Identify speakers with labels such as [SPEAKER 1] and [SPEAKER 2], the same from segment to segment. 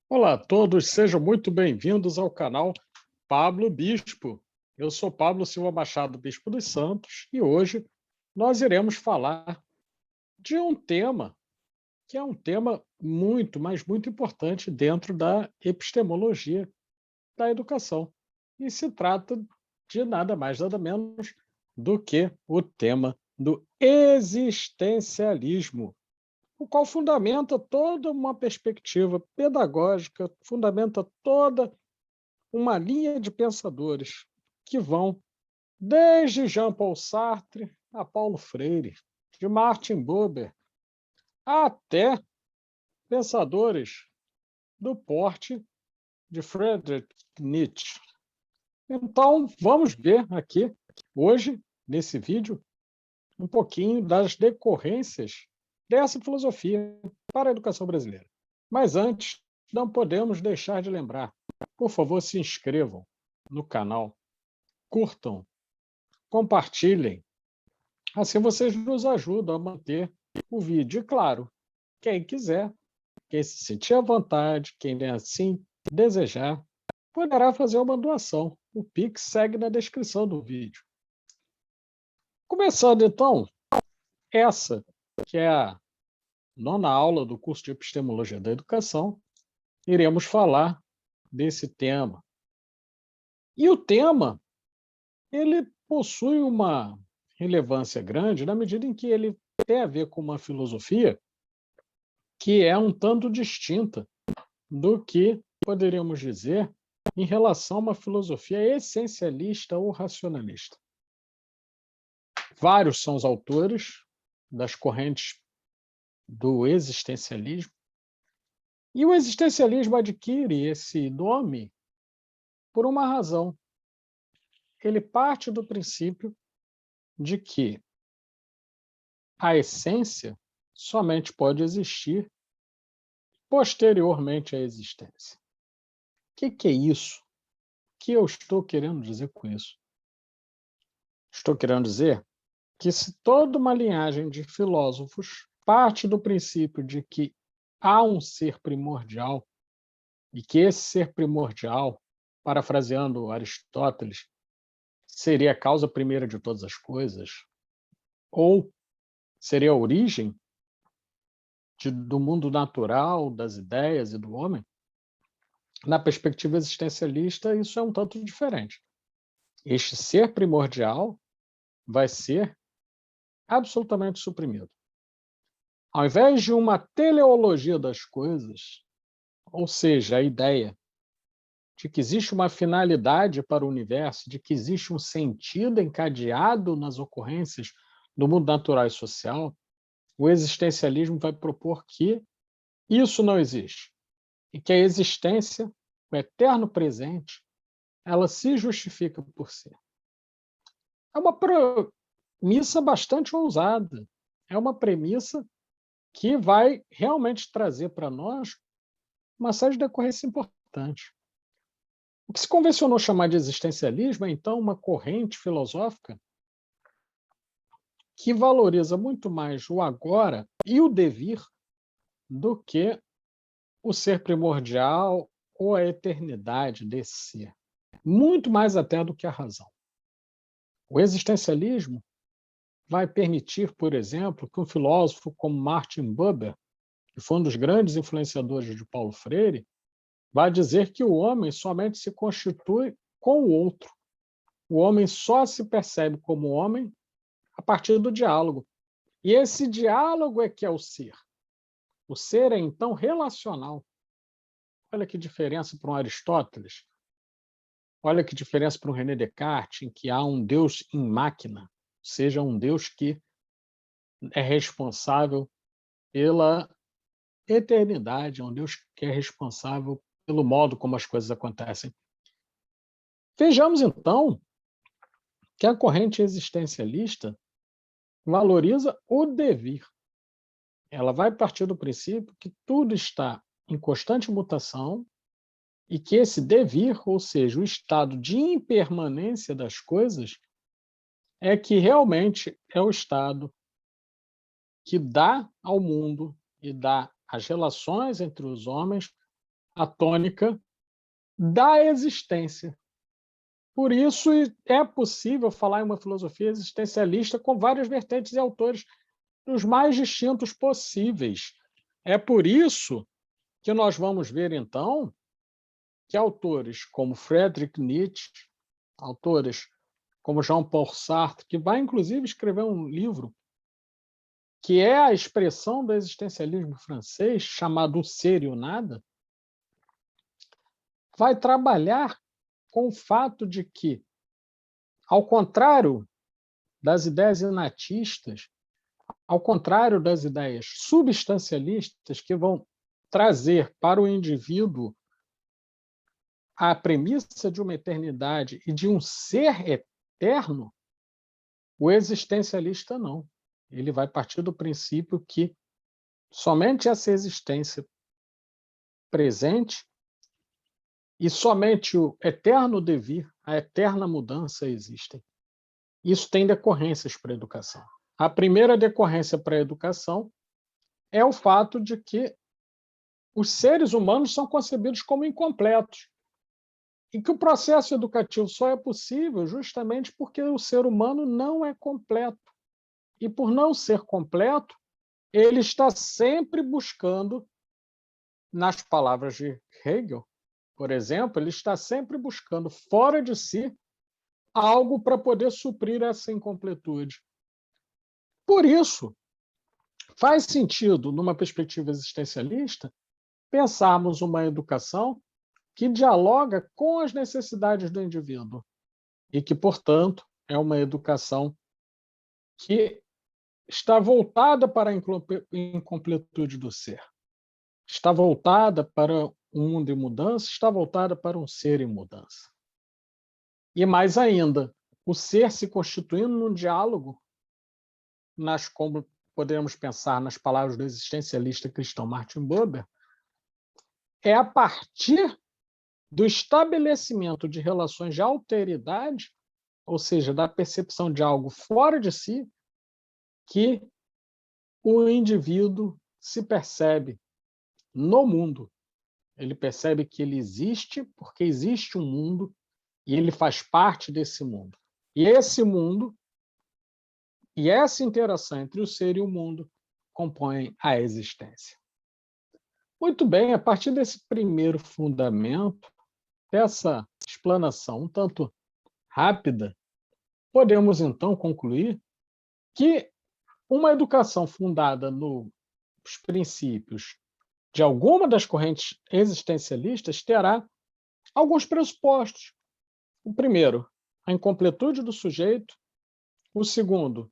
[SPEAKER 1] Olá a todos, sejam muito bem-vindos ao canal Pablo Bispo. Eu sou Pablo Silva Machado, Bispo dos Santos, e hoje nós iremos falar de um tema que é um tema muito, mas muito importante dentro da epistemologia da educação. E se trata de nada mais, nada menos do que o tema do existencialismo, o qual fundamenta toda uma perspectiva pedagógica, fundamenta toda uma linha de pensadores que vão desde Jean-Paul Sartre a Paulo Freire, de Martin Buber, até pensadores do porte de Friedrich Nietzsche. Então, vamos ver aqui, hoje, nesse vídeo, um pouquinho das decorrências dessa filosofia para a educação brasileira. Mas antes, não podemos deixar de lembrar, por favor, se inscrevam no canal, curtam, compartilhem. Assim vocês nos ajudam a manter o vídeo. E claro, quem quiser, quem se sentir à vontade, quem assim desejar, poderá fazer uma doação. O Pix segue na descrição do vídeo. Começando então, essa que é a nona aula do curso de Epistemologia da Educação, iremos falar desse tema. E o tema, ele possui uma relevância grande na medida em que ele tem a ver com uma filosofia que é um tanto distinta do que poderíamos dizer em relação a uma filosofia essencialista ou racionalista. Vários são os autores das correntes do existencialismo, e o existencialismo adquire esse nome por uma razão. Ele parte do princípio de que a essência somente pode existir posteriormente à existência. O que é isso? O que eu estou querendo dizer com isso? Estou querendo dizer que se toda uma linhagem de filósofos parte do princípio de que há um ser primordial e que esse ser primordial, parafraseando Aristóteles, seria a causa primeira de todas as coisas, ou seria a origem do mundo natural, das ideias e do homem, na perspectiva existencialista, isso é um tanto diferente. Este ser primordial vai ser absolutamente suprimido. Ao invés de uma teleologia das coisas, ou seja, a ideia de que existe uma finalidade para o universo, de que existe um sentido encadeado nas ocorrências do mundo natural e social, o existencialismo vai propor que isso não existe e que a existência, o eterno presente, ela se justifica por si. É uma premissa bastante ousada, é uma premissa que vai realmente trazer para nós uma série de decorrências importantes. O que se convencionou chamar de existencialismo é, então, uma corrente filosófica que valoriza muito mais o agora e o devir do que o ser primordial ou a eternidade desse ser. Muito mais até do que a razão. O existencialismo vai permitir, por exemplo, que um filósofo como Martin Buber, que foi um dos grandes influenciadores de Paulo Freire, vai dizer que o homem somente se constitui com o outro. O homem só se percebe como homem a partir do diálogo. E esse diálogo é que é o ser. O ser é, então, relacional. Olha que diferença para um Aristóteles. Olha que diferença para um René Descartes, em que há um Deus em máquina, ou seja, um Deus que é responsável pela eternidade, é um Deus que é responsável pelo modo como as coisas acontecem. Vejamos, então, que a corrente existencialista valoriza o devir. Ela vai partir do princípio que tudo está em constante mutação e que esse devir, ou seja, o estado de impermanência das coisas, é que realmente é o estado que dá ao mundo e dá às relações entre os homens a tônica da existência. Por isso, é possível falar em uma filosofia existencialista com várias vertentes e autores dos mais distintos possíveis. É por isso que nós vamos ver, então, que autores como Friedrich Nietzsche, autores como Jean-Paul Sartre, que vai, inclusive, escrever um livro que é a expressão do existencialismo francês, chamado O Ser e o Nada, vai trabalhar com o fato de que, ao contrário das ideias inatistas, ao contrário das ideias substancialistas que vão trazer para o indivíduo a premissa de uma eternidade e de um ser eterno, o existencialista não. Ele vai partir do princípio que somente essa existência presente e somente o eterno devir, a eterna mudança existem. Isso tem decorrências para a educação. A primeira decorrência para a educação é o fato de que os seres humanos são concebidos como incompletos e que o processo educativo só é possível justamente porque o ser humano não é completo. E por não ser completo, ele está sempre buscando, nas palavras de Hegel, por exemplo, ele está sempre buscando fora de si algo para poder suprir essa incompletude. Por isso, faz sentido, numa perspectiva existencialista, pensarmos uma educação que dialoga com as necessidades do indivíduo e que, portanto, é uma educação que está voltada para a incompletude do ser, está voltada para um mundo em mudança, está voltada para um ser em mudança. E mais ainda, o ser se constituindo num diálogo, como podemos pensar nas palavras do existencialista cristão Martin Buber, é a partir do estabelecimento de relações de alteridade, ou seja, da percepção de algo fora de si, que o indivíduo se percebe no mundo. Ele percebe que ele existe porque existe um mundo e ele faz parte desse mundo. E esse mundo e essa interação entre o ser e o mundo compõem a existência. Muito bem, a partir desse primeiro fundamento, dessa explanação um tanto rápida, podemos então concluir que uma educação fundada nos princípios de alguma das correntes existencialistas terá alguns pressupostos. O primeiro, a incompletude do sujeito. O segundo,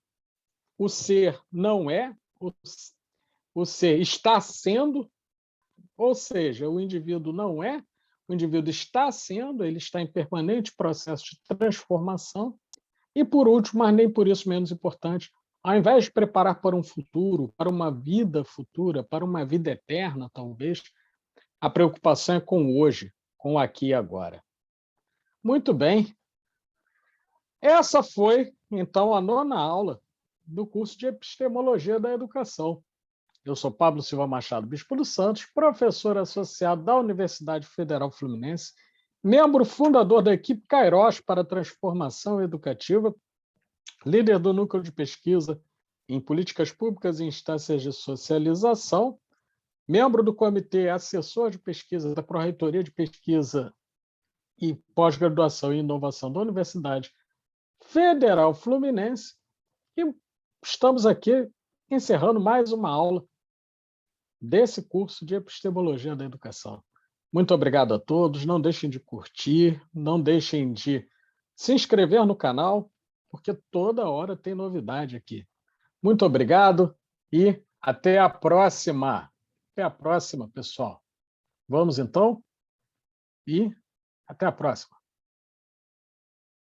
[SPEAKER 1] o ser não é, o ser está sendo, ou seja, o indivíduo não é, o indivíduo está sendo, ele está em permanente processo de transformação. E, por último, mas nem por isso menos importante, ao invés de preparar para um futuro, para uma vida futura, para uma vida eterna, talvez, a preocupação é com o hoje, com o aqui e agora. Muito bem. Essa foi, então, a 9ª aula do curso de Epistemologia da Educação. Eu sou Pablo Silva Machado Bispo dos Santos, professor associado da Universidade Federal Fluminense, membro fundador da equipe Kairos para a Transformação Educativa, líder do Núcleo de Pesquisa em Políticas Públicas e Instâncias de Socialização, membro do Comitê Assessor de Pesquisa da Pró-Reitoria de Pesquisa e Pós-Graduação e Inovação da Universidade Federal Fluminense, e estamos aqui encerrando mais uma aula desse curso de Epistemologia da Educação. Muito obrigado a todos, não deixem de curtir, não deixem de se inscrever no canal, porque toda hora tem novidade aqui. Muito obrigado e até a próxima. Até a próxima, pessoal. Vamos então e até a próxima.